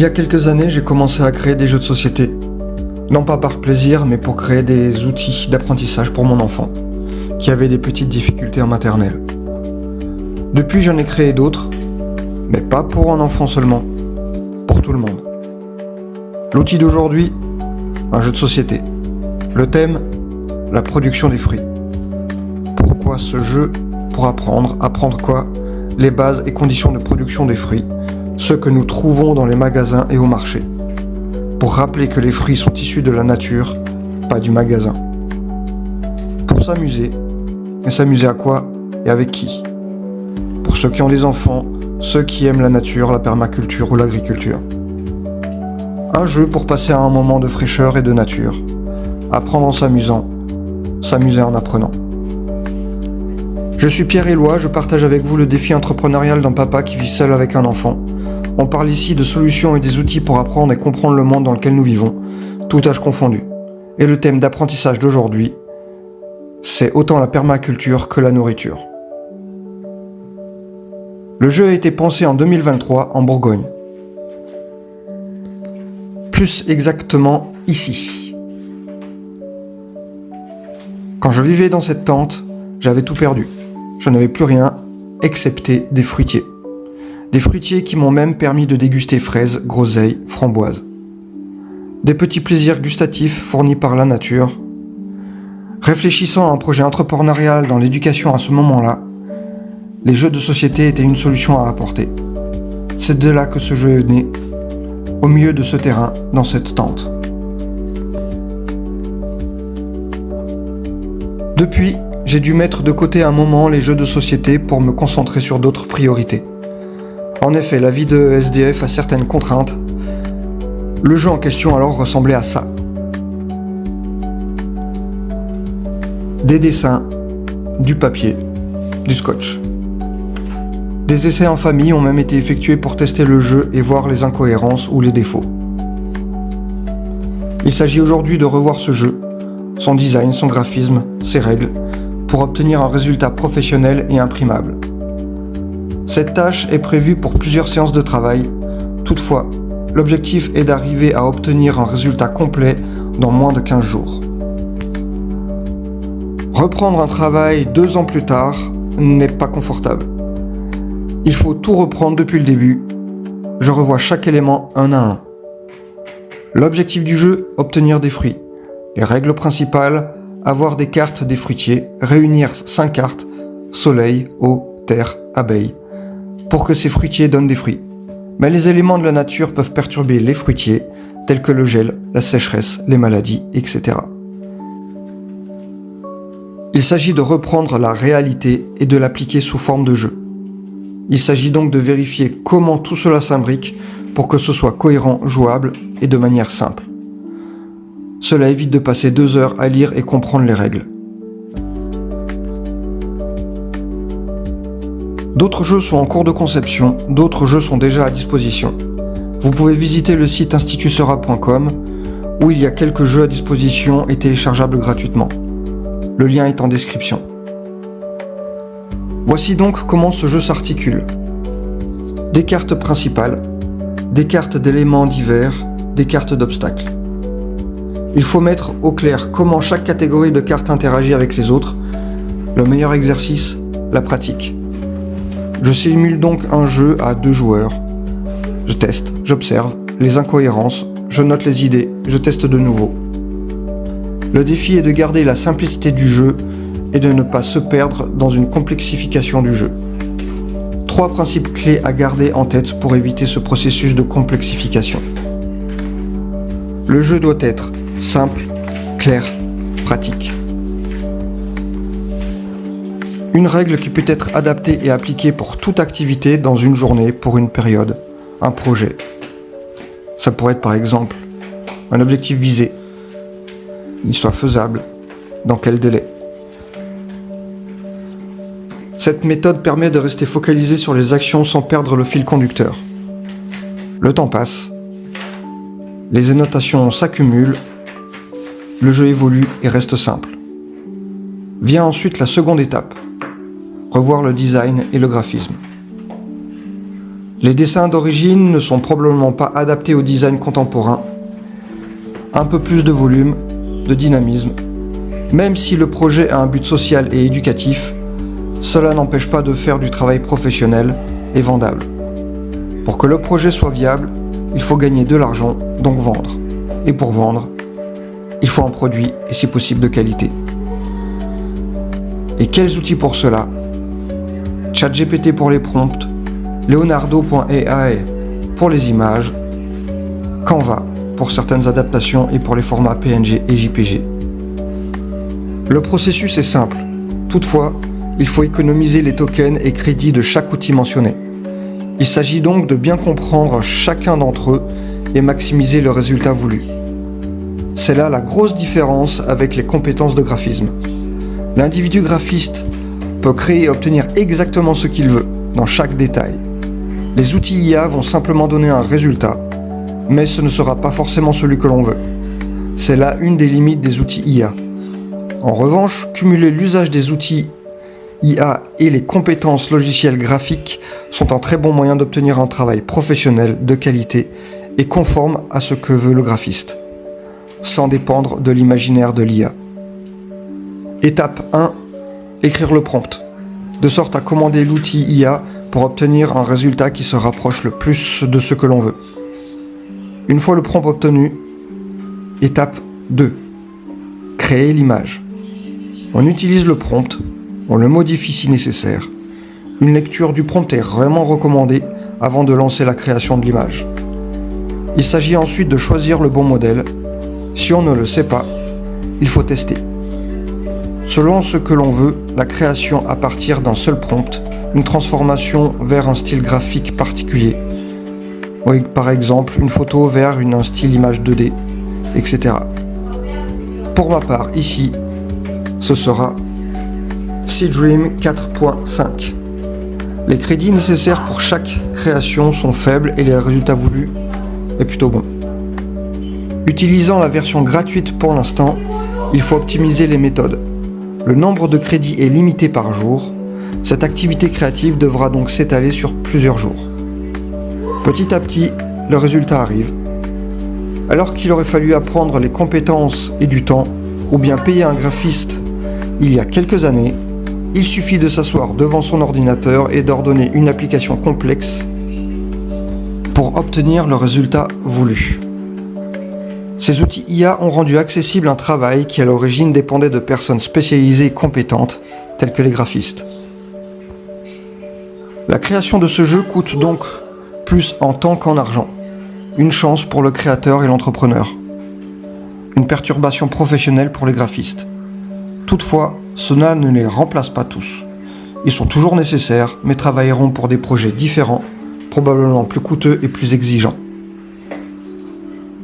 y a quelques années, j'ai commencé à créer des jeux de société. Non pas par plaisir, mais pour créer des outils d'apprentissage pour mon enfant, qui avait des petites difficultés en maternelle. Depuis, j'en ai créé d'autres, mais pas pour un enfant seulement, pour tout le monde. L'outil d'aujourd'hui, un jeu de société. Le thème, la production des fruits. Pourquoi ce jeu? Pour apprendre. Apprendre quoi? Les bases et conditions de production des fruits, ceux que nous trouvons dans les magasins et au marché. Pour rappeler que les fruits sont issus de la nature, pas du magasin. Pour s'amuser. Mais s'amuser à quoi et avec qui? Pour ceux qui ont des enfants, ceux qui aiment la nature, la permaculture ou l'agriculture. Un jeu pour passer à un moment de fraîcheur et de nature. Apprendre en s'amusant, s'amuser en apprenant. Je suis Pierre Éloi, je partage avec vous le défi entrepreneurial d'un papa qui vit seul avec un enfant. On parle ici de solutions et des outils pour apprendre et comprendre le monde dans lequel nous vivons, tout âge confondu. Et le thème d'apprentissage d'aujourd'hui, c'est autant la permaculture que la nourriture. Le jeu a été pensé en 2023 en Bourgogne. Plus exactement ici. Quand je vivais dans cette tente, j'avais tout perdu. Je n'avais plus rien, excepté des fruitiers. Des fruitiers qui m'ont même permis de déguster fraises, groseilles, framboises. Des petits plaisirs gustatifs fournis par la nature. Réfléchissant à un projet entrepreneurial dans l'éducation à ce moment-là, les jeux de société étaient une solution à apporter. C'est de là que ce jeu est né, au milieu de ce terrain, dans cette tente. Depuis, j'ai dû mettre de côté un moment les jeux de société pour me concentrer sur d'autres priorités. En effet, la vie de SDF a certaines contraintes. Le jeu en question alors ressemblait à ça. Des dessins, du papier, du scotch. Des essais en famille ont même été effectués pour tester le jeu et voir les incohérences ou les défauts. Il s'agit aujourd'hui de revoir ce jeu, son design, son graphisme, ses règles, pour obtenir un résultat professionnel et imprimable. Cette tâche est prévue pour plusieurs séances de travail. Toutefois, l'objectif est d'arriver à obtenir un résultat complet dans moins de 15 jours. Reprendre un travail 2 ans plus tard n'est pas confortable. Il faut tout reprendre depuis le début. Je revois chaque élément un à un. L'objectif du jeu, obtenir des fruits. Les règles principales, avoir des cartes des fruitiers, réunir 5 cartes, soleil, eau, terre, abeille, pour que ces fruitiers donnent des fruits. Mais les éléments de la nature peuvent perturber les fruitiers, tels que le gel, la sécheresse, les maladies, etc. Il s'agit de reprendre la réalité et de l'appliquer sous forme de jeu. Il s'agit donc de vérifier comment tout cela s'imbrique pour que ce soit cohérent, jouable et de manière simple. Cela évite de passer 2 heures à lire et comprendre les règles. D'autres jeux sont en cours de conception, d'autres jeux sont déjà à disposition. Vous pouvez visiter le site institutsera.com où il y a quelques jeux à disposition et téléchargeables gratuitement. Le lien est en description. Voici donc comment ce jeu s'articule. Des cartes principales, des cartes d'éléments divers, des cartes d'obstacles. Il faut mettre au clair comment chaque catégorie de cartes interagit avec les autres. Le meilleur exercice, la pratique. Je simule donc un jeu à 2 joueurs. Je teste, j'observe les incohérences, je note les idées, je teste de nouveau. Le défi est de garder la simplicité du jeu et de ne pas se perdre dans une complexification du jeu. 3 principes clés à garder en tête pour éviter ce processus de complexification. Le jeu doit être simple, clair, pratique. Une règle qui peut être adaptée et appliquée pour toute activité dans une journée, pour une période, un projet. Ça pourrait être par exemple un objectif visé, il soit faisable, dans quel délai. Cette méthode permet de rester focalisé sur les actions sans perdre le fil conducteur. Le temps passe, les annotations s'accumulent, le jeu évolue et reste simple. Vient ensuite la seconde étape, revoir le design et le graphisme. Les dessins d'origine ne sont probablement pas adaptés au design contemporain. Un peu plus de volume, de dynamisme. Même si le projet a un but social et éducatif, cela n'empêche pas de faire du travail professionnel et vendable. Pour que le projet soit viable, il faut gagner de l'argent, donc vendre. Et pour vendre, il faut un produit et si possible de qualité. Et quels outils pour cela? ChatGPT pour les prompts, Leonardo.ai pour les images, Canva pour certaines adaptations et pour les formats PNG et JPG. Le processus est simple. Toutefois, il faut économiser les tokens et crédits de chaque outil mentionné. Il s'agit donc de bien comprendre chacun d'entre eux et maximiser le résultat voulu. C'est là la grosse différence avec les compétences de graphisme. L'individu graphiste peut créer et obtenir exactement ce qu'il veut, dans chaque détail. Les outils IA vont simplement donner un résultat, mais ce ne sera pas forcément celui que l'on veut. C'est là une des limites des outils IA. En revanche, cumuler l'usage des outils IA et les compétences logicielles graphiques sont un très bon moyen d'obtenir un travail professionnel de qualité et conforme à ce que veut le graphiste, sans dépendre de l'imaginaire de l'IA. Étape 1. Écrire le prompt, de sorte à commander l'outil IA pour obtenir un résultat qui se rapproche le plus de ce que l'on veut. Une fois le prompt obtenu, étape 2. Créer l'image. On utilise le prompt, on le modifie si nécessaire. Une lecture du prompt est vraiment recommandée avant de lancer la création de l'image. Il s'agit ensuite de choisir le bon modèle. Si on ne le sait pas, il faut tester. Selon ce que l'on veut, la création à partir d'un seul prompt, une transformation vers un style graphique particulier, oui, par exemple une photo vers un style image 2D, etc. Pour ma part, ici, ce sera Seedream 4.5. Les crédits nécessaires pour chaque création sont faibles et les résultats voulus est plutôt bon. Utilisant la version gratuite pour l'instant, il faut optimiser les méthodes. Le nombre de crédits est limité par jour. Cette activité créative devra donc s'étaler sur plusieurs jours. Petit à petit, le résultat arrive. Alors qu'il aurait fallu apprendre les compétences et du temps, ou bien payer un graphiste il y a quelques années, il suffit de s'asseoir devant son ordinateur et d'ordonner une application complexe pour obtenir le résultat voulu. Ces outils IA ont rendu accessible un travail qui à l'origine dépendait de personnes spécialisées et compétentes, telles que les graphistes. La création de ce jeu coûte donc plus en temps qu'en argent. Une chance pour le créateur et l'entrepreneur. Une perturbation professionnelle pour les graphistes. Toutefois, cela ne les remplace pas tous. Ils sont toujours nécessaires, mais travailleront pour des projets différents, probablement plus coûteux et plus exigeants.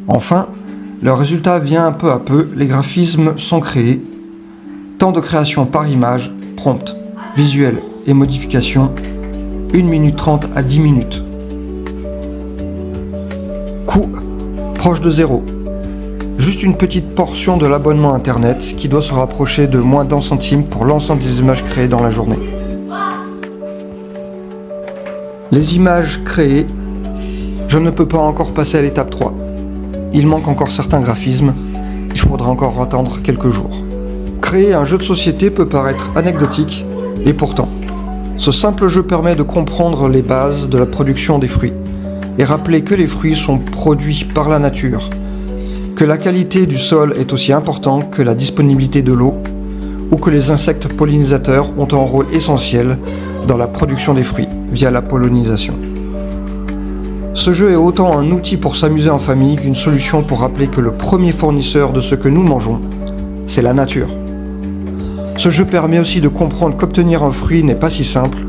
Enfin, le résultat vient peu à peu, les graphismes sont créés. Temps de création par image, prompt, visuel et modification, 1 minute 30 à 10 minutes. Coût proche de zéro. Juste une petite portion de l'abonnement internet qui doit se rapprocher de moins d'1 centime pour l'ensemble des images créées dans la journée. Les images créées, je ne peux pas encore passer à l'étape 3. Il manque encore certains graphismes, il faudra encore attendre quelques jours. Créer un jeu de société peut paraître anecdotique, et pourtant, ce simple jeu permet de comprendre les bases de la production des fruits, et rappeler que les fruits sont produits par la nature, que la qualité du sol est aussi importante que la disponibilité de l'eau, ou que les insectes pollinisateurs ont un rôle essentiel dans la production des fruits, via la pollinisation. Ce jeu est autant un outil pour s'amuser en famille qu'une solution pour rappeler que le premier fournisseur de ce que nous mangeons, c'est la nature. Ce jeu permet aussi de comprendre qu'obtenir un fruit n'est pas si simple.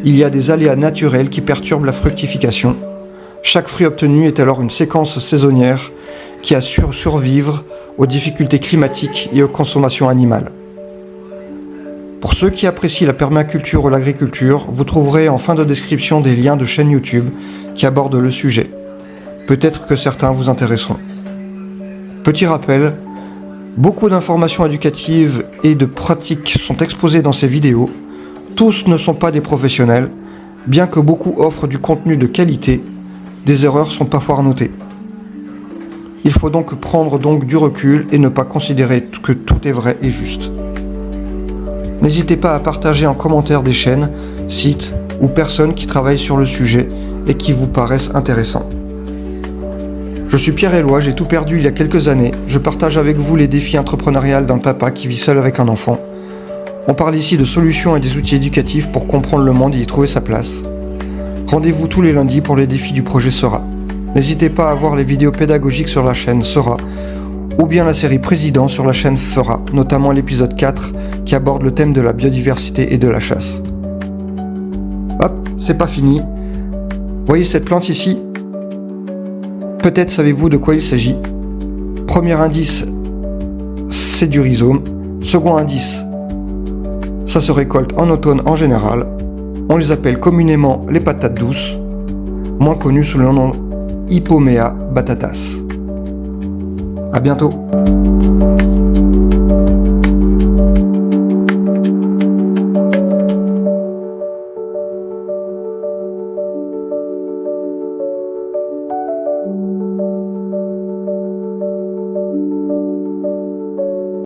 Il y a des aléas naturels qui perturbent la fructification. Chaque fruit obtenu est alors une séquence saisonnière qui assure survivre aux difficultés climatiques et aux consommations animales. Pour ceux qui apprécient la permaculture ou l'agriculture, vous trouverez en fin de description des liens de chaînes YouTube qui abordent le sujet. Peut-être que certains vous intéresseront. Petit rappel, beaucoup d'informations éducatives et de pratiques sont exposées dans ces vidéos. Tous ne sont pas des professionnels, Bien que beaucoup offrent du contenu de qualité, des erreurs sont parfois notées. Il faut donc prendre du recul et ne pas considérer que tout est vrai et juste. N'hésitez pas à partager en commentaire des chaînes, sites ou personnes qui travaillent sur le sujet et qui vous paraissent intéressants. Je suis Pierre-Éloi, j'ai tout perdu il y a quelques années. Je partage avec vous les défis entrepreneuriaux d'un papa qui vit seul avec un enfant. On parle ici de solutions et des outils éducatifs pour comprendre le monde et y trouver sa place. Rendez-vous tous les lundis pour les défis du projet Sera. N'hésitez pas à voir les vidéos pédagogiques sur la chaîne Sera ou bien la série Président sur la chaîne Fera, notamment l'épisode 4 qui aborde le thème de la biodiversité et de la chasse. Hop, c'est pas fini. Voyez cette plante ici ? Peut-être savez-vous de quoi il s'agit. Premier indice, c'est du rhizome. Second indice, ça se récolte en automne en général. On les appelle communément les patates douces, moins connues sous le nom Ipomoea batatas. À bientôt.